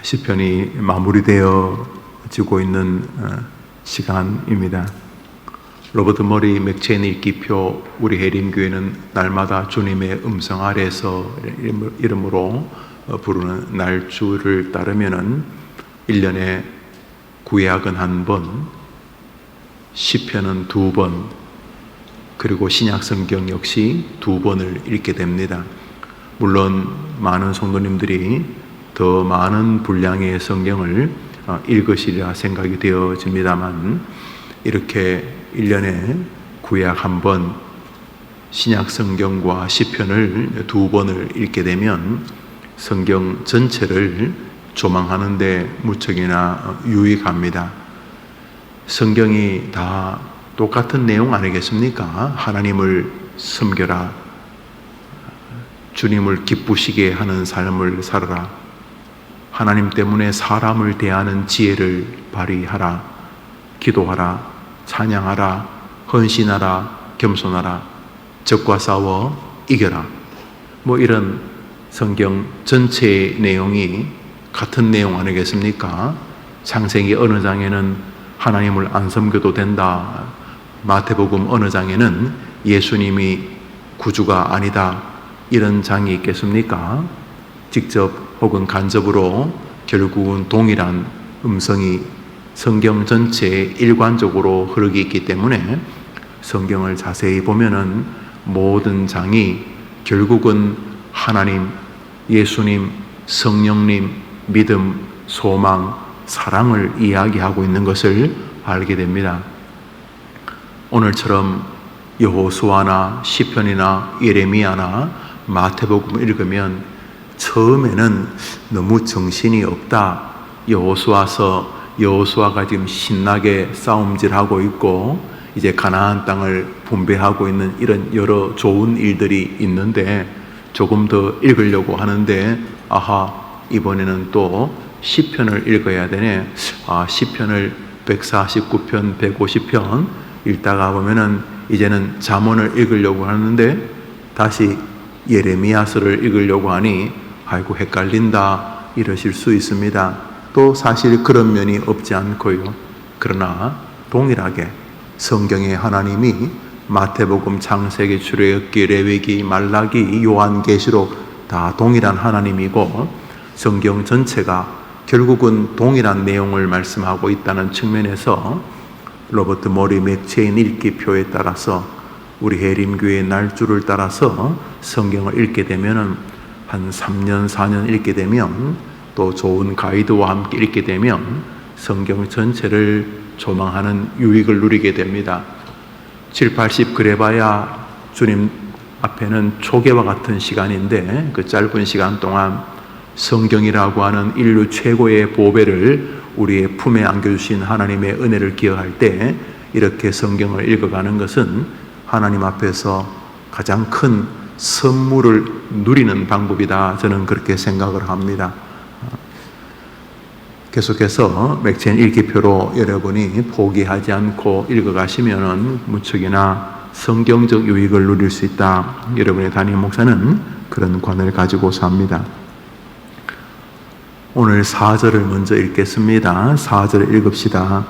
시편이 마무리되어지고 있는 시간입니다. 로버트 머리 맥체인 읽기표 우리 해림교회는 날마다 주님의 음성 아래서 이름으로 부르는 날주를 따르면은 1년에 구약은 1번, 시편은 2번, 그리고 신약성경 역시 2번을 읽게 됩니다. 물론 많은 성도님들이 더 많은 분량의 성경을 읽으시리라 생각이 되어집니다만, 이렇게 1년에 구약 1번, 신약성경과 시편을 2번을 읽게 되면 성경 전체를 조망하는 데 무척이나 유익합니다. 성경이 다 똑같은 내용 아니겠습니까? 하나님을 섬겨라, 주님을 기쁘시게 하는 삶을 살아라, 하나님 때문에 사람을 대하는 지혜를 발휘하라, 기도하라, 찬양하라, 헌신하라, 겸손하라, 적과 싸워 이겨라, 이런 성경 전체의 내용이 같은 내용 아니겠습니까? 창세기 어느 장에는 하나님을 안 섬겨도 된다, 마태복음 어느 장에는 예수님이 구주가 아니다, 이런 장이 있겠습니까? 직접 혹은 간접으로 결국은 동일한 음성이 성경 전체에 일관적으로 흐르기 있기 때문에 성경을 자세히 보면은 모든 장이 결국은 하나님, 예수님, 성령님, 믿음, 소망, 사랑을 이야기하고 있는 것을 알게 됩니다. 오늘처럼 여호수아나 시편이나 예레미야나 마태복음을 읽으면 처음에는 너무 정신이 없다, 여호수아가 지금 신나게 싸움질하고 있고 이제 가나안 땅을 분배하고 있는 이런 여러 좋은 일들이 있는데 조금 더 읽으려고 하는데, 이번에는 또 시편을 읽어야 되네. 시편을 149편, 150편 읽다가 보면은 이제는 잠언을 읽으려고 하는데 다시 예레미야서를 읽으려고 하니 아이고 헷갈린다, 이러실 수 있습니다. 또 사실 그런 면이 없지 않고요. 그러나 동일하게 성경의 하나님이 마태복음, 창세기, 출애굽기, 레위기, 말라기, 요한계시록 다 동일한 하나님이고 성경 전체가 결국은 동일한 내용을 말씀하고 있다는 측면에서 로버트 머리 맥체인 읽기표에 따라서 우리 해림교회 날주를 따라서 성경을 읽게 되면 한 3년, 4년 읽게 되면 또 좋은 가이드와 함께 읽게 되면 성경 전체를 조망하는 유익을 누리게 됩니다. 7, 80 그래봐야 주님 앞에는 초계와 같은 시간인데 그 짧은 시간 동안 성경이라고 하는 인류 최고의 보배를 우리의 품에 안겨주신 하나님의 은혜를 기억할 때 이렇게 성경을 읽어가는 것은 하나님 앞에서 가장 큰 선물을 누리는 방법이다, 저는 그렇게 생각을 합니다. 계속해서 맥체인 읽기표로 여러분이 포기하지 않고 읽어가시면 무척이나 성경적 유익을 누릴 수 있다, 여러분의 담임 목사는 그런 관을 가지고 삽니다. 오늘 4절을 먼저 읽겠습니다. 4절 읽읍시다.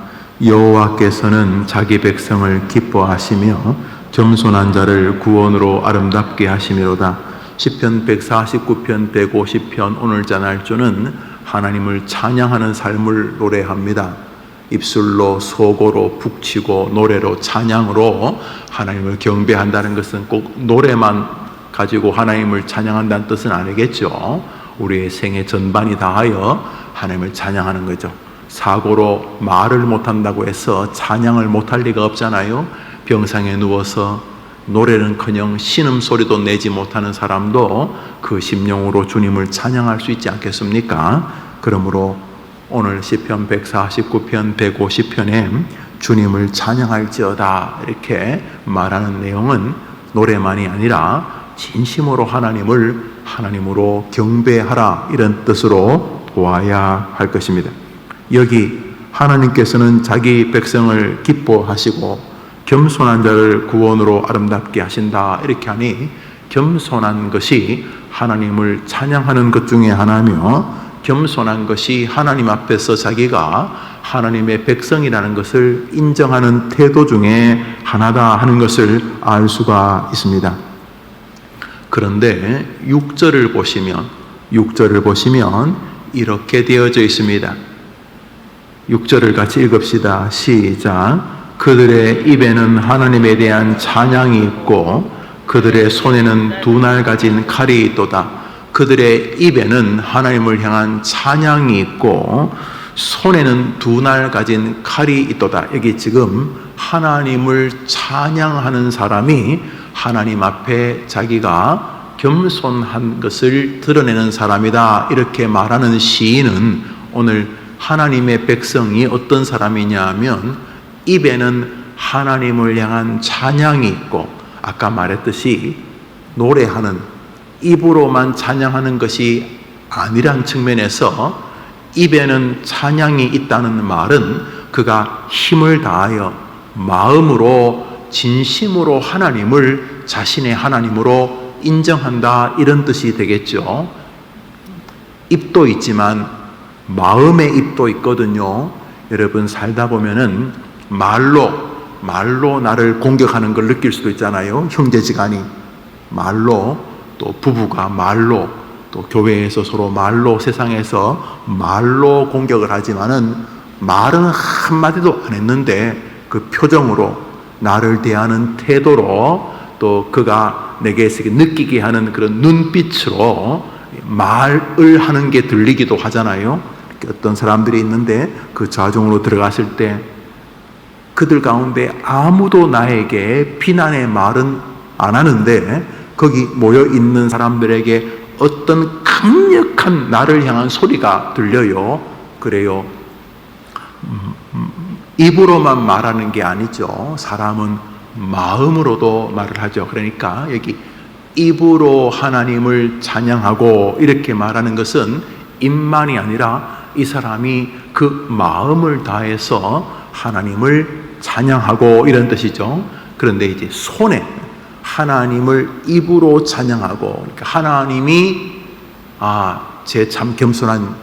여호와께서는 자기 백성을 기뻐하시며 겸손한 자를 구원으로 아름답게 하시미로다. 시편 149편, 150편 오늘자 날조는 하나님을 찬양하는 삶을 노래합니다. 입술로, 속어로, 북치고 노래로, 찬양으로 하나님을 경배한다는 것은 꼭 노래만 가지고 하나님을 찬양한다는 뜻은 아니겠죠. 우리의 생애 전반이 다하여 하나님을 찬양하는 거죠. 사고로 말을 못한다고 해서 찬양을 못할 리가 없잖아요. 병상에 누워서 노래는커녕 신음소리도 내지 못하는 사람도 그 심령으로 주님을 찬양할 수 있지 않겠습니까? 그러므로 오늘 시편 149편, 150편에 주님을 찬양할지어다 이렇게 말하는 내용은 노래만이 아니라 진심으로 하나님으로 경배하라, 이런 뜻으로 보아야 할 것입니다. 여기 하나님께서는 자기 백성을 기뻐하시고 겸손한 자를 구원으로 아름답게 하신다, 이렇게 하니 겸손한 것이 하나님을 찬양하는 것 중에 하나며 겸손한 것이 하나님 앞에서 자기가 하나님의 백성이라는 것을 인정하는 태도 중에 하나다 하는 것을 알 수가 있습니다. 그런데 6절을 보시면 이렇게 되어져 있습니다. 6절을 같이 읽읍시다. 시작. 그들의 입에는 하나님에 대한 찬양이 있고 그들의 손에는 두 날 가진 칼이 있도다. 그들의 입에는 하나님을 향한 찬양이 있고 손에는 두 날 가진 칼이 있도다. 여기 지금 하나님을 찬양하는 사람이 하나님 앞에 자기가 겸손한 것을 드러내는 사람이다, 이렇게 말하는 시인은 오늘 하나님의 백성이 어떤 사람이냐 하면 입에는 하나님을 향한 찬양이 있고, 아까 말했듯이 노래하는, 입으로만 찬양하는 것이 아니란 측면에서 입에는 찬양이 있다는 말은 그가 힘을 다하여 마음으로 진심으로 하나님을 자신의 하나님으로 인정한다, 이런 뜻이 되겠죠. 입도 있지만 마음의 입도 있거든요. 여러분 살다 보면은 말로 나를 공격하는 걸 느낄 수도 있잖아요. 형제지간이 말로, 또 부부가 말로, 또 교회에서 서로 말로, 세상에서 말로 공격을 하지만은 말은 한마디도 안 했는데 그 표정으로, 나를 대하는 태도로, 또 그가 내게서 느끼게 하는 그런 눈빛으로 말을 하는 게 들리기도 하잖아요. 어떤 사람들이 있는데 그 좌중으로 들어갔을 때 그들 가운데 아무도 나에게 비난의 말은 안 하는데 거기 모여 있는 사람들에게 어떤 강력한 나를 향한 소리가 들려요. 그래요. 입으로만 말하는 게 아니죠. 사람은 마음으로도 말을 하죠. 그러니까 여기 입으로 하나님을 찬양하고 이렇게 말하는 것은 입만이 아니라 이 사람이 그 마음을 다해서 하나님을 찬양하고 이런 뜻이죠. 그런데 이제 손에 하나님을 입으로 찬양하고, 그러니까 하나님이 제 참 겸손한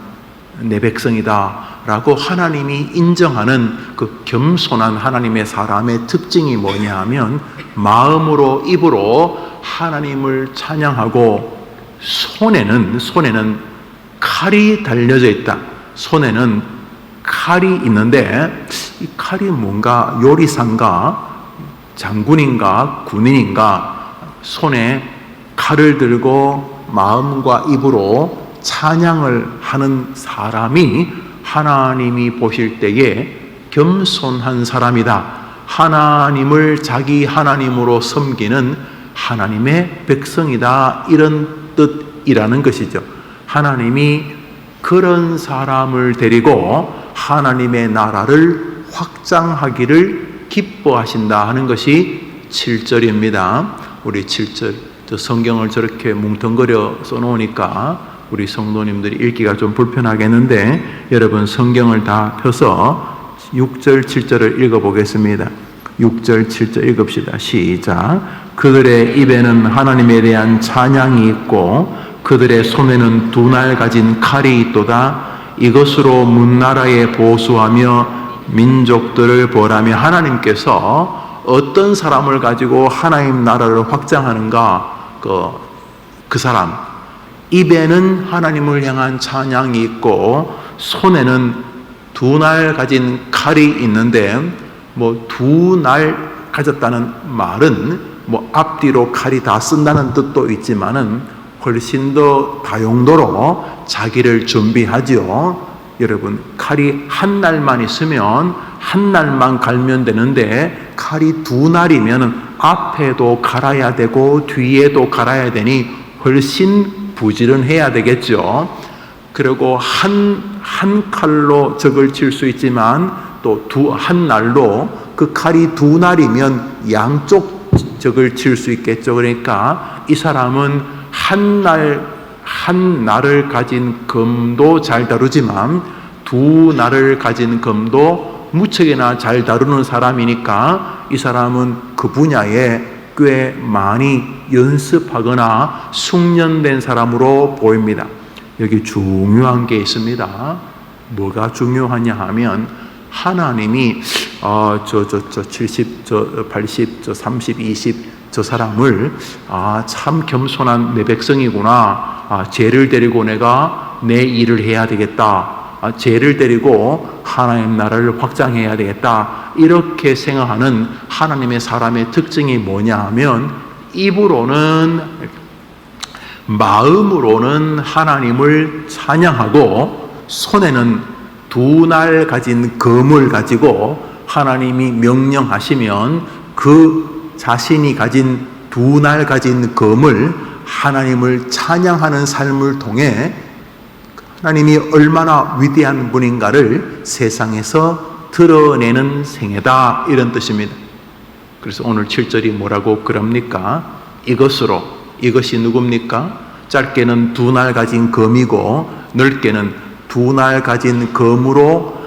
내 백성이다 라고 하나님이 인정하는 그 겸손한 하나님의 사람의 특징이 뭐냐 하면 마음으로, 입으로 하나님을 찬양하고 손에는 칼이 달려져 있다. 손에는 칼이 있는데 이 칼이 뭔가 요리사인가 장군인가 군인인가 손에 칼을 들고 마음과 입으로 찬양을 하는 사람이 하나님이 보실 때에 겸손한 사람이다. 하나님을 자기 하나님으로 섬기는 하나님의 백성이다, 이런 뜻이라는 것이죠. 하나님이 그런 사람을 데리고 하나님의 나라를 확장하기를 기뻐하신다 하는 것이 7절입니다. 우리 7절, 성경을 저렇게 뭉텅거려 써놓으니까 우리 성도님들이 읽기가 좀 불편하겠는데 여러분 성경을 다 펴서 6절, 7절을 읽어보겠습니다. 6절, 7절 읽읍시다. 시작. 그들의 입에는 하나님에 대한 찬양이 있고 그들의 손에는 두 날 가진 칼이 있도다. 이것으로 문나라에 보수하며 민족들을 벌하며. 하나님께서 어떤 사람을 가지고 하나님 나라를 확장하는가? 그 사람 입에는 하나님을 향한 찬양이 있고 손에는 두 날 가진 칼이 있는데, 두 날 가졌다는 말은 앞뒤로 칼이 다 쓴다는 뜻도 있지만은 훨씬 더 다용도로 자기를 준비하죠. 여러분 칼이 한 날만 있으면 한 날만 갈면 되는데 칼이 두 날이면 앞에도 갈아야 되고 뒤에도 갈아야 되니 훨씬 부지런해야 되겠죠. 그리고 한 칼로 적을 칠 수 있지만 또 한 날로 그 칼이 두 날이면 양쪽 적을 칠 수 있겠죠. 그러니까 이 사람은 한 날을 가진 검도 잘 다루지만 두 날을 가진 검도 무척이나 잘 다루는 사람이니까 이 사람은 그 분야에 꽤 많이 연습하거나 숙련된 사람으로 보입니다. 여기 중요한 게 있습니다. 뭐가 중요하냐 하면 하나님이 70, 80, 30, 20 저 사람을 참 겸손한 내 백성이구나. 쟤를 데리고 내가 내 일을 해야 되겠다. 쟤를 데리고 하나님 나라를 확장해야 되겠다. 이렇게 생각하는 하나님의 사람의 특징이 뭐냐 하면 입으로는 마음으로는 하나님을 찬양하고 손에는 두 날 가진 검을 가지고 하나님이 명령하시면 그 자신이 가진 두 날 가진 검을 하나님을 찬양하는 삶을 통해 하나님이 얼마나 위대한 분인가를 세상에서 드러내는 생애다, 이런 뜻입니다. 그래서 오늘 7절이 뭐라고 그럽니까? 이것이 누굽니까? 짧게는 두 날 가진 검이고 넓게는 두 날 가진 검으로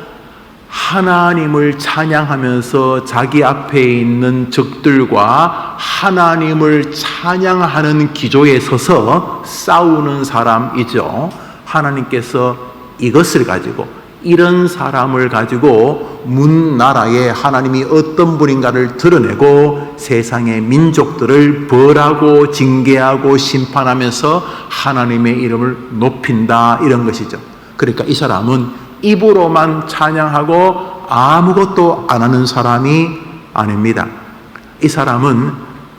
하나님을 찬양하면서 자기 앞에 있는 적들과 하나님을 찬양하는 기조에 서서 싸우는 사람이죠. 하나님께서 이것을 가지고, 이런 사람을 가지고 문나라에 하나님이 어떤 분인가를 드러내고 세상의 민족들을 벌하고 징계하고 심판하면서 하나님의 이름을 높인다, 이런 것이죠. 그러니까 이 사람은 입으로만 찬양하고 아무것도 안 하는 사람이 아닙니다. 이 사람은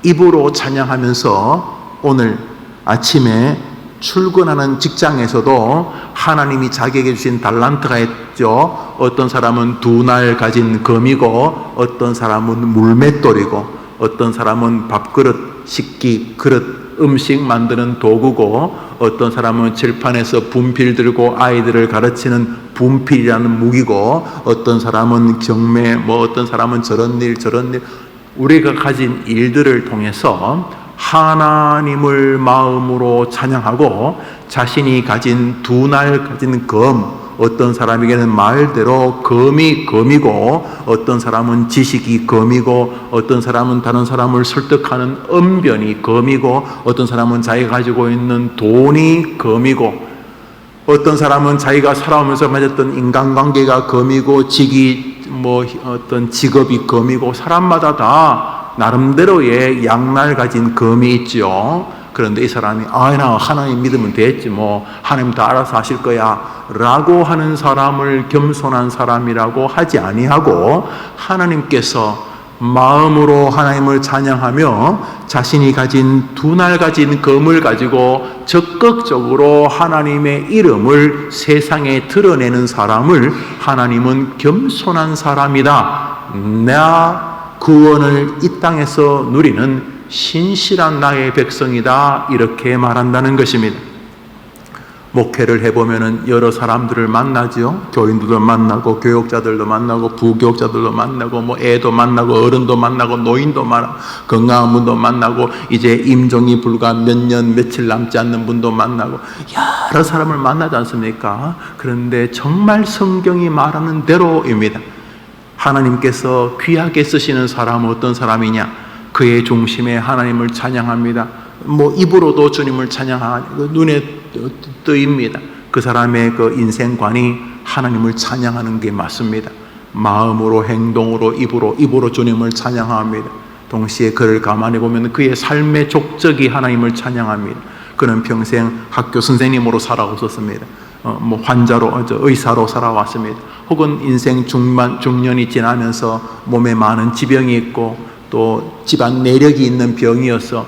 입으로 찬양하면서 오늘 아침에 출근하는 직장에서도 하나님이 자기에게 주신 달란트가 있죠. 어떤 사람은 두 날 가진 검이고, 어떤 사람은 물맷돌이고, 어떤 사람은 밥그릇, 식기, 그릇, 음식 만드는 도구고, 어떤 사람은 칠판에서 분필 들고 아이들을 가르치는 분필이라는 무기고, 어떤 사람은 경매, 어떤 사람은 저런 일, 우리가 가진 일들을 통해서 하나님을 마음으로 찬양하고 자신이 가진 두 날 가진 검, 어떤 사람에게는 말대로 검이 검이고, 어떤 사람은 지식이 검이고, 어떤 사람은 다른 사람을 설득하는 언변이 검이고, 어떤 사람은 자기가 가지고 있는 돈이 검이고, 어떤 사람은 자기가 살아오면서 맺었던 인간관계가 검이고, 어떤 직업이 검이고, 사람마다 다 나름대로의 양날 가진 검이 있죠. 그런데 이 사람이 나 하나님 믿으면 됐지, 하나님 다 알아서 하실 거야 라고 하는 사람을 겸손한 사람이라고 하지 아니하고, 하나님께서 마음으로 하나님을 찬양하며 자신이 가진 두 날 가진 검을 가지고 적극적으로 하나님의 이름을 세상에 드러내는 사람을 하나님은 겸손한 사람이다, 나 구원을 이 땅에서 누리는 신실한 나의 백성이다, 이렇게 말한다는 것입니다. 목회를 해보면 여러 사람들을 만나죠. 교인들도 만나고, 교역자들도 만나고, 부교역자들도 만나고, 애도 만나고, 어른도 만나고, 노인도 만나고, 건강한 분도 만나고, 이제 임종이 불과 몇 년, 며칠 남지 않는 분도 만나고, 여러 사람을 만나지 않습니까? 그런데 정말 성경이 말하는 대로입니다. 하나님께서 귀하게 쓰시는 사람은 어떤 사람이냐? 그의 중심에 하나님을 찬양합니다. 입으로도 주님을 찬양하고 눈에 뜨입니다. 그 사람의 그 인생관이 하나님을 찬양하는 게 맞습니다. 마음으로, 행동으로, 입으로 주님을 찬양합니다. 동시에 그를 가만히 보면 그의 삶의 족적이 하나님을 찬양합니다. 그는 평생 학교 선생님으로 살아오셨습니다. 환자로, 의사로 살아왔습니다. 혹은 인생 중년이 지나면서 몸에 많은 지병이 있고, 또 집안 내력이 있는 병이어서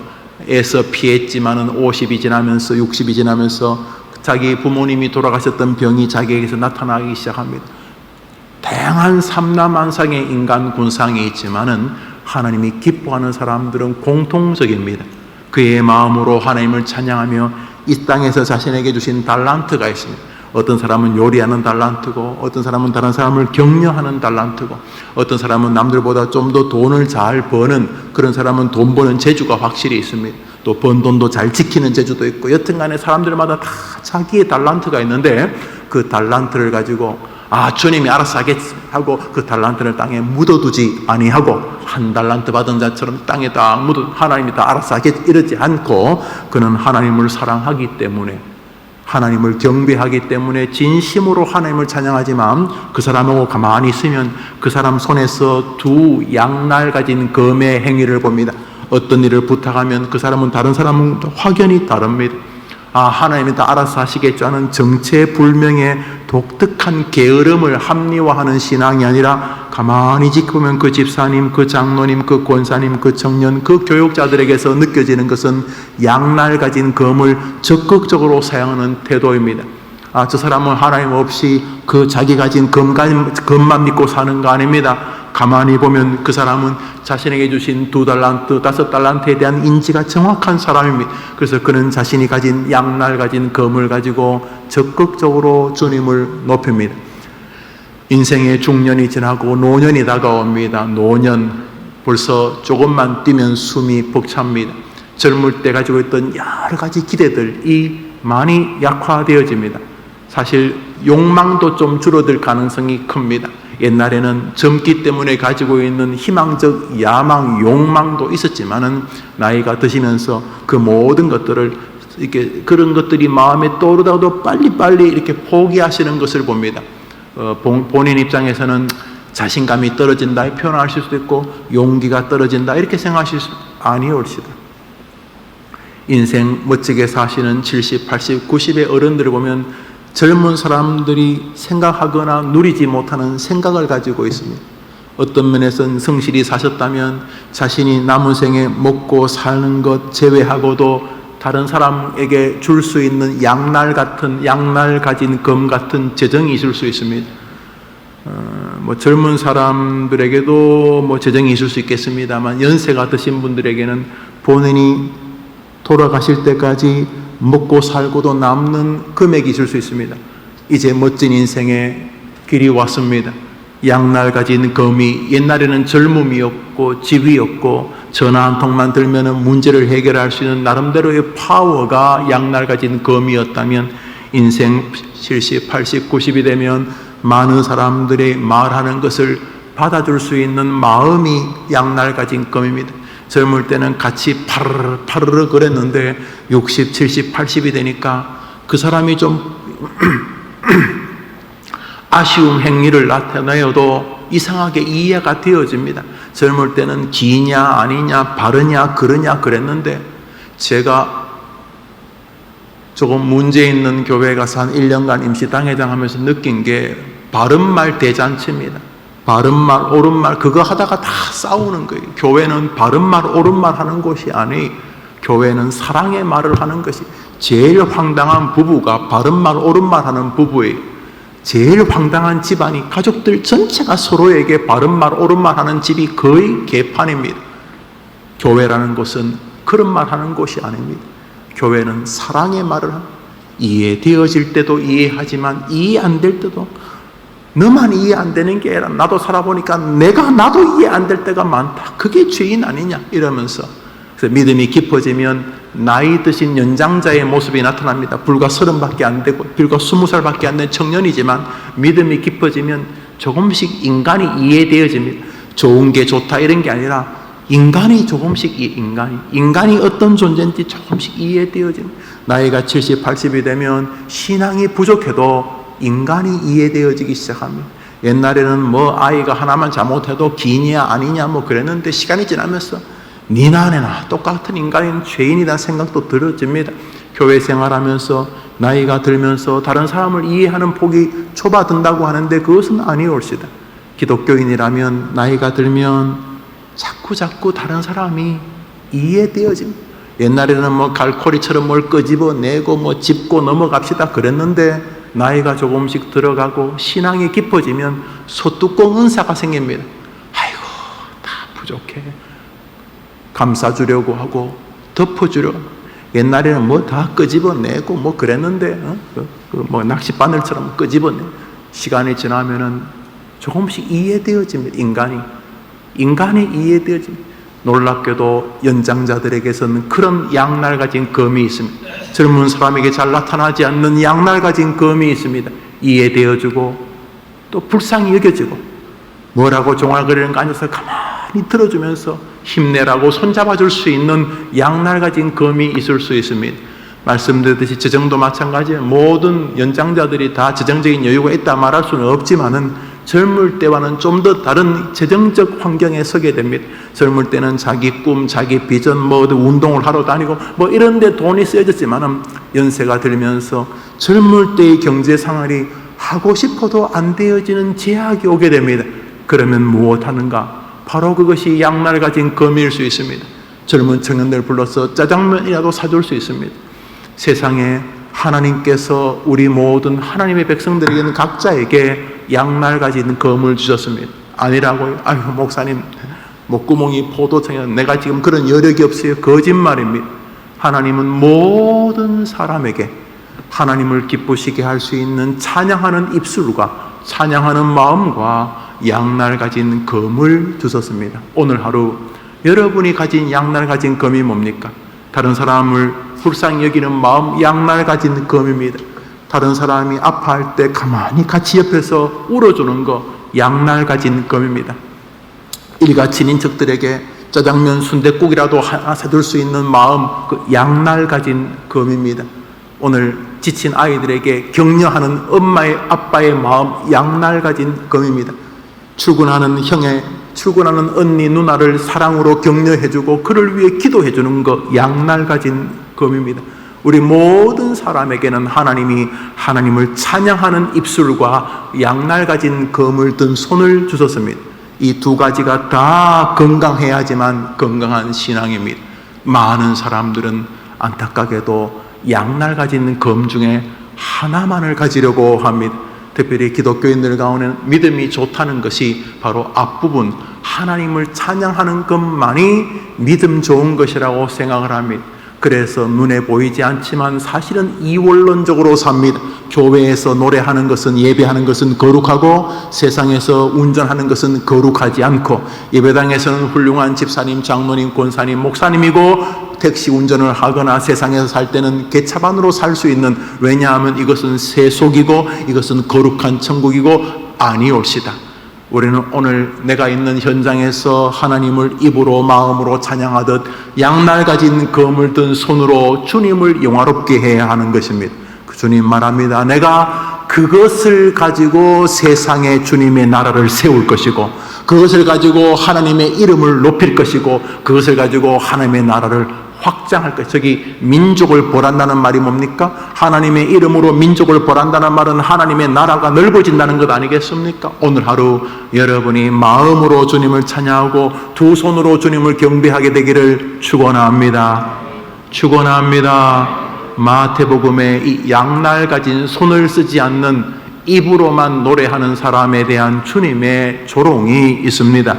애써 피했지만은 50이 지나면서 60이 지나면서 자기 부모님이 돌아가셨던 병이 자기에게서 나타나기 시작합니다. 다양한 삼라만상의 인간 군상이 있지만은 하나님이 기뻐하는 사람들은 공통적입니다. 그의 마음으로 하나님을 찬양하며 이 땅에서 자신에게 주신 달란트가 있습니다. 어떤 사람은 요리하는 달란트고, 어떤 사람은 다른 사람을 격려하는 달란트고, 어떤 사람은 남들보다 좀 더 돈을 잘 버는, 그런 사람은 돈 버는 재주가 확실히 있습니다. 또 번 돈도 잘 지키는 재주도 있고, 여튼간에 사람들마다 다 자기의 달란트가 있는데, 그 달란트를 가지고 주님이 알아서 하겠지 하고 그 달란트를 땅에 묻어두지 아니하고, 한 달란트 받은 자처럼 땅에 딱 하나님이 다 알아서 하겠지 이러지 않고, 그는 하나님을 사랑하기 때문에 하나님을 경배하기 때문에 진심으로 하나님을 찬양하지만 그 사람하고 가만히 있으면 그 사람 손에서 두 양날 가진 검의 행위를 봅니다. 어떤 일을 부탁하면 그 사람은 다른 사람은 확연히 다릅니다. 하나님이 다 알아서 하시겠죠 하는 정체불명의 독특한 게으름을 합리화하는 신앙이 아니라 가만히 지켜보면 그 집사님, 그 장로님, 그 권사님, 그 청년, 그 교육자들에게서 느껴지는 것은 양날 가진 검을 적극적으로 사용하는 태도입니다. 저 사람은 하나님 없이 그 자기 가진 검만 믿고 사는 거 아닙니다. 가만히 보면 그 사람은 자신에게 주신 2달란트, 5달란트에 대한 인지가 정확한 사람입니다. 그래서 그는 자신이 가진 양날 가진 검을 가지고 적극적으로 주님을 높입니다. 인생의 중년이 지나고 노년이 다가옵니다. 노년, 벌써 조금만 뛰면 숨이 벅찹니다. 젊을 때 가지고 있던 여러 가지 기대들이 많이 약화되어집니다. 사실 욕망도 좀 줄어들 가능성이 큽니다. 옛날에는 젊기 때문에 가지고 있는 희망적 야망, 욕망도 있었지만은 나이가 드시면서 그 모든 것들을 이렇게 그런 것들이 마음에 떠오르다가도 빨리빨리 이렇게 포기하시는 것을 봅니다. 본인 입장에서는 자신감이 떨어진다 표현하실 수도 있고 용기가 떨어진다 이렇게 생각하실 수 아니올시다. 인생 멋지게 사시는 70, 80, 90의 어른들을 보면 젊은 사람들이 생각하거나 누리지 못하는 생각을 가지고 있습니다. 어떤 면에서는 성실히 사셨다면 자신이 남은 생에 먹고 사는 것 제외하고도 다른 사람에게 줄 수 있는 양날 가진 검 같은 재정이 있을 수 있습니다. 젊은 사람들에게도 재정이 있을 수 있겠습니다만 연세가 드신 분들에게는 본인이 돌아가실 때까지 먹고 살고도 남는 금액이 있을 수 있습니다. 이제 멋진 인생의 길이 왔습니다. 양날 가진 검이 옛날에는 젊음이었고 지위였고 전화 한 통만 들면 문제를 해결할 수 있는 나름대로의 파워가 양날 가진 검이었다면 인생 70, 80, 90이 되면 많은 사람들이 말하는 것을 받아줄 수 있는 마음이 양날 가진 검입니다. 젊을 때는 같이 파르르 그랬는데 60, 70, 80이 되니까 그 사람이 좀 아쉬운 행위를 나타내어도 이상하게 이해가 되어집니다. 젊을 때는 기냐 아니냐 바르냐 그러냐 그랬는데 제가 조금 문제 있는 교회에 가서 한 1년간 임시당회장 하면서 느낀 게 바른말 대잔치입니다. 바른말 옳은말 그거 하다가 다 싸우는 거예요. 교회는 바른말 옳은말 하는 곳이 아니 교회는 사랑의 말을 하는 것이 제일 황당한 부부가 바른말 옳은말 하는 부부예요. 제일 황당한 집안이 가족들 전체가 서로에게 바른말 옳은말 하는 집이 거의 개판입니다. 교회라는 곳은 그런 말 하는 곳이 아닙니다. 교회는 사랑의 말을 합니다. 이해되어질 때도 이해하지만 이해 안 될 때도 너만 이해 안 되는 게 아니라 나도 살아보니까 나도 이해 안 될 때가 많다. 그게 죄인 아니냐 이러면서 그래서 믿음이 깊어지면 나이 드신 연장자의 모습이 나타납니다. 불과 30밖에 안 되고 불과 20살밖에 안 된 청년이지만 믿음이 깊어지면 조금씩 인간이 이해되어집니다. 좋은 게 좋다 이런 게 아니라 인간이 조금씩 인간이 어떤 존재인지 조금씩 이해되어집니다. 나이가 70, 80이 되면 신앙이 부족해도 인간이 이해되어지기 시작합니다. 옛날에는 아이가 하나만 잘못해도 기냐 아니냐 그랬는데 시간이 지나면서 니나 내나 똑같은 인간인 죄인이라는 생각도 들어집니다. 교회 생활하면서 나이가 들면서 다른 사람을 이해하는 폭이 좁아든다고 하는데 그것은 아니올시다. 기독교인이라면 나이가 들면 자꾸 다른 사람이 이해되어집니다. 옛날에는 갈코리처럼 뭘 끄집어내고 짚고 넘어갑시다 그랬는데 나이가 조금씩 들어가고 신앙이 깊어지면 소뚜껑 은사가 생깁니다. 아이고 다 부족해. 감싸주려고 하고 덮어주려고. 옛날에는 다 끄집어내고 그랬는데 낚싯바늘처럼 끄집어내. 시간이 지나면은 조금씩 이해되어집니다. 인간이 이해되어집니다. 놀랍게도 연장자들에게서는 그런 양날 가진 검이 있습니다. 젊은 사람에게 잘 나타나지 않는 양날 가진 검이 있습니다. 이해되어주고 또 불쌍히 여겨지고 뭐라고 종알거리는가 앉아서 가만히 들어주면서 힘내라고 손잡아줄 수 있는 양날 가진 검이 있을 수 있습니다. 말씀드렸듯이 재정도 마찬가지예요. 모든 연장자들이 다 재정적인 여유가 있다 말할 수는 없지만은 젊을 때와는 좀 더 다른 재정적 환경에 서게 됩니다. 젊을 때는 자기 꿈, 자기 비전, 운동을 하러 다니고 이런 데 돈이 쓰여졌지만은 연세가 들면서 젊을 때의 경제 생활이 하고 싶어도 안 되어지는 제약이 오게 됩니다. 그러면 무엇 하는가? 바로 그것이 양날 가진 금일 수 있습니다. 젊은 청년들 불러서 짜장면이라도 사줄 수 있습니다. 세상에 하나님께서 우리 모든 하나님의 백성들에게는 각자에게 양날 가진 검을 주셨습니다. 아니라고요? 아유 목사님 목구멍이 포도청이야. 내가 지금 그런 여력이 없어요. 거짓말입니다. 하나님은 모든 사람에게 하나님을 기쁘시게 할 수 있는 찬양하는 입술과 찬양하는 마음과 양날 가진 검을 주셨습니다. 오늘 하루 여러분이 가진 양날 가진 검이 뭡니까? 다른 사람을 불쌍히 여기는 마음, 양날 가진 검입니다. 다른 사람이 아파할 때 가만히 같이 옆에서 울어주는 거, 양날 가진 검입니다. 일가 친인척들에게 짜장면, 순댓국이라도 하나 사줄 수 있는 마음, 그 양날 가진 검입니다. 오늘 지친 아이들에게 격려하는 엄마의 아빠의 마음, 양날 가진 검입니다. 출근하는 형의, 출근하는 언니 누나를 사랑으로 격려해주고 그를 위해 기도해주는 것, 양날 가진 검입니다. 우리 모든 사람에게는 하나님이 하나님을 찬양하는 입술과 양날 가진 검을 든 손을 주셨습니다. 이 두 가지가 다 건강해야지만 건강한 신앙입니다. 많은 사람들은 안타깝게도 양날 가진 검 중에 하나만을 가지려고 합니다. 특별히 기독교인들 가운데는 믿음이 좋다는 것이 바로 앞부분 하나님을 찬양하는 것만이 믿음 좋은 것이라고 생각을 합니다. 그래서 눈에 보이지 않지만 사실은 이원론적으로 삽니다. 교회에서 노래하는 것은, 예배하는 것은 거룩하고 세상에서 운전하는 것은 거룩하지 않고, 예배당에서는 훌륭한 집사님, 장로님, 권사님, 목사님이고 택시 운전을 하거나 세상에서 살 때는 개차반으로 살 수 있는, 왜냐하면 이것은 세속이고 이것은 거룩한 천국이고 아니올시다. 우리는 오늘 내가 있는 현장에서 하나님을 입으로 마음으로 찬양하듯 양날 가진 검을 든 손으로 주님을 영화롭게 해야 하는 것입니다. 그 주님 말합니다. 내가 그것을 가지고 세상에 주님의 나라를 세울 것이고, 그것을 가지고 하나님의 이름을 높일 것이고, 그것을 가지고 하나님의 나라를 확장할 것. 저기 민족을 벌한다는 말이 뭡니까? 하나님의 이름으로 민족을 벌한다는 말은 하나님의 나라가 넓어진다는 것 아니겠습니까? 오늘 하루 여러분이 마음으로 주님을 찬양하고 두 손으로 주님을 경배하게 되기를 축원합니다. 축원합니다. 마태복음에 이 양날 가진 손을 쓰지 않는 입으로만 노래하는 사람에 대한 주님의 조롱이 있습니다.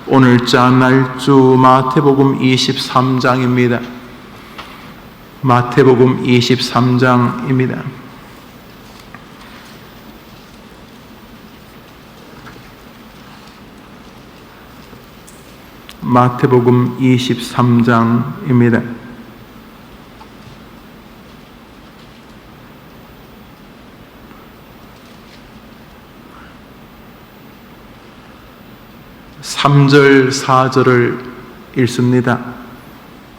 오늘자 날주 마태복음 23장입니다. 마태복음 23장입니다. 마태복음 23장입니다. 삼 절 4절을 읽습니다.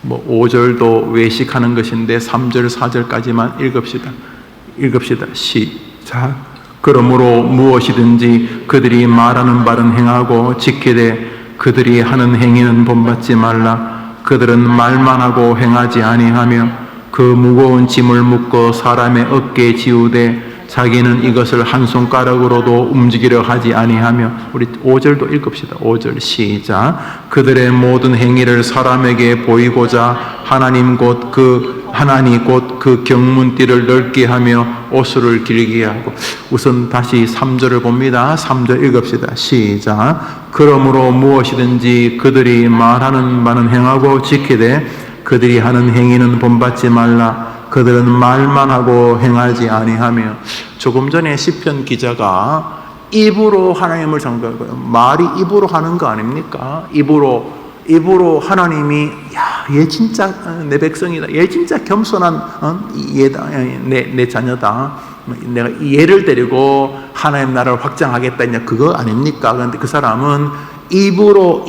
5절도 외식하는 것인데 3절 4절까지만 읽읍시다. 시작. 그러므로 무엇이든지 그들이 말하는 바는 행하고 지키되 그들이 하는 행위는 본받지 말라. 그들은 말만 하고 행하지 아니하며 그 무거운 짐을 묶어 사람의 어깨에 지우되 자기는 이것을 한 손가락으로도 움직이려 하지 아니하며, 우리 5절도 읽읍시다. 5절 시작. 그들의 모든 행위를 사람에게 보이고자 하나니 곧 그 경문띠를 넓게 하며 옷을 길게 하고. 우선 다시 3절을 봅니다. 3절 읽읍시다. 시작. 그러므로 무엇이든지 그들이 말하는 바는 행하고 지키되 그들이 하는 행위는 본받지 말라. 그들은 말만 하고 행하지 아니하며. 조금 전에 시편 기자가 입으로 하나님을 전가하고요. 말이 입으로 하는 거 아닙니까? 입으로 하나님이 얘 진짜 내 백성이다. 얘 진짜 겸손한 얘다. 내 자녀다. 내가 얘를 데리고 하나님 나라를 확장하겠다. 그거 아닙니까? 그런데 그 사람은 입으로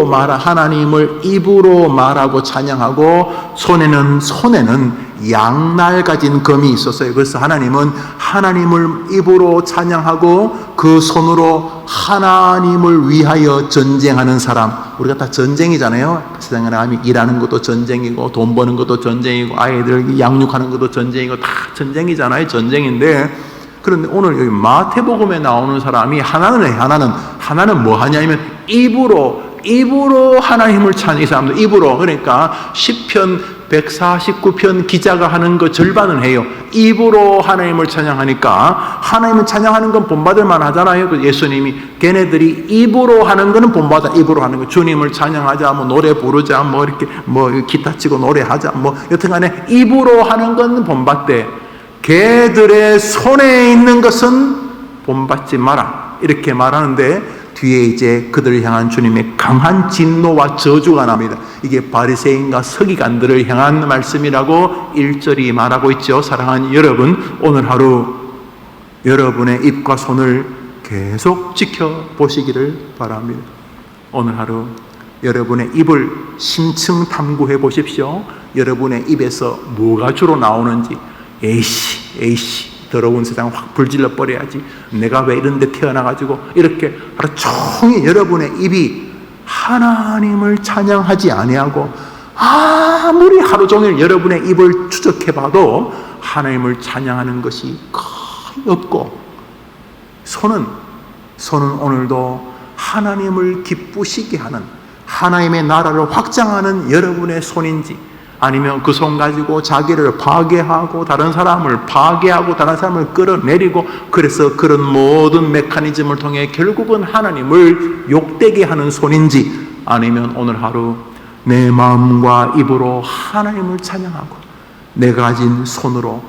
하나님을 입으로 말하고 찬양하고 손에는 양날 가진 검이 있었어요. 그래서 하나님은 하나님을 입으로 찬양하고 그 손으로 하나님을 위하여 전쟁하는 사람. 우리가 다 전쟁이잖아요. 세상에 나가면 일하는 것도 전쟁이고 돈 버는 것도 전쟁이고 아이들 양육하는 것도 전쟁이고 다 전쟁이잖아요. 전쟁인데, 그런데 오늘 여기 마태복음에 나오는 사람이 하나는 뭐 하냐면 입으로 하나님을 찬양. 이 사람도 입으로, 그러니까 시편 149편 기자가 하는 거 절반은 해요. 입으로 하나님을 찬양하니까, 하나님을 찬양하는 건 본받을 만하잖아요. 그 예수님이 걔네들이 입으로 하는 거는 본받아. 입으로 하는 거, 주님을 찬양하자, 뭐 노래 부르자, 뭐 이렇게 뭐 기타 치고 노래하자, 뭐 여튼간에 입으로 하는 건 본받대. 걔들의 손에 있는 것은 본받지 마라, 이렇게 말하는데, 뒤에 이제 그들을 향한 주님의 강한 진노와 저주가 납니다. 이게 바리새인과 서기관들을 향한 말씀이라고 1절이 말하고 있죠. 사랑하는 여러분, 오늘 하루 여러분의 입과 손을 계속 지켜보시기를 바랍니다. 오늘 하루 여러분의 입을 심층 탐구해 보십시오. 여러분의 입에서 뭐가 주로 나오는지. 에이씨 더러운 세상 확 불질러 버려야지, 내가 왜 이런 데 태어나가지고, 이렇게 하루 종일 여러분의 입이 하나님을 찬양하지 아니하고, 아무리 하루 종일 여러분의 입을 추적해봐도 하나님을 찬양하는 것이 거의 없고, 손은 오늘도 하나님을 기쁘시게 하는, 하나님의 나라를 확장하는 여러분의 손인지, 아니면 그 손 가지고 자기를 파괴하고 다른 사람을 파괴하고 다른 사람을 끌어내리고, 그래서 그런 모든 메커니즘을 통해 결국은 하나님을 욕되게 하는 손인지, 아니면 오늘 하루 내 마음과 입으로 하나님을 찬양하고 내가 가진 손으로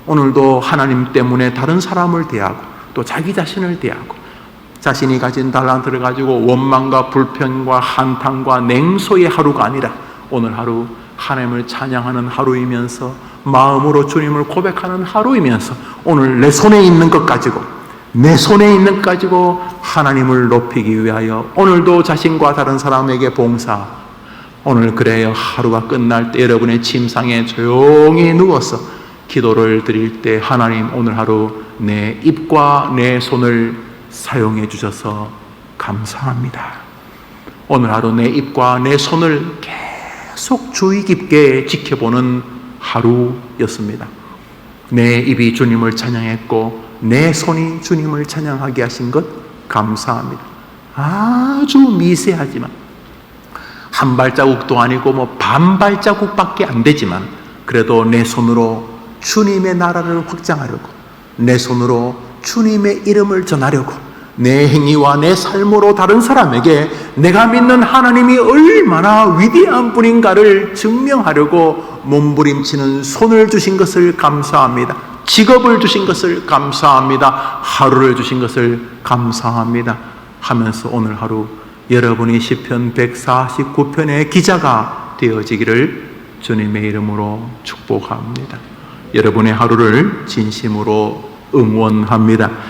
오늘도 하나님 때문에 다른 사람을 대하고 또 자기 자신을 대하고, 자신이 가진 달란트를 가지고 원망과 불평과 한탄과 냉소의 하루가 아니라 오늘 하루 하나님을 찬양하는 하루이면서 마음으로 주님을 고백하는 하루이면서, 오늘 내 손에 있는 것 가지고 하나님을 높이기 위하여 오늘도 자신과 다른 사람에게 봉사. 오늘 그래요, 하루가 끝날 때 여러분의 침상에 조용히 누워서 기도를 드릴 때, 하나님 오늘 하루 내 입과 내 손을 사용해 주셔서 감사합니다. 오늘 하루 내 입과 내 손을 계속 주의 깊게 지켜보는 하루였습니다. 내 입이 주님을 찬양했고 내 손이 주님을 찬양하게 하신 것 감사합니다. 아주 미세하지만, 한 발자국도 아니고 뭐 반 발자국밖에 안 되지만, 그래도 내 손으로 주님의 나라를 확장하려고, 내 손으로 주님의 이름을 전하려고, 내 행위와 내 삶으로 다른 사람에게 내가 믿는 하나님이 얼마나 위대한 분인가를 증명하려고 몸부림치는 손을 주신 것을 감사합니다. 직업을 주신 것을 감사합니다. 하루를 주신 것을 감사합니다 하면서 오늘 하루 여러분이 시편 149편의 기자가 되어지기를 주님의 이름으로 축복합니다. 여러분의 하루를 진심으로 응원합니다.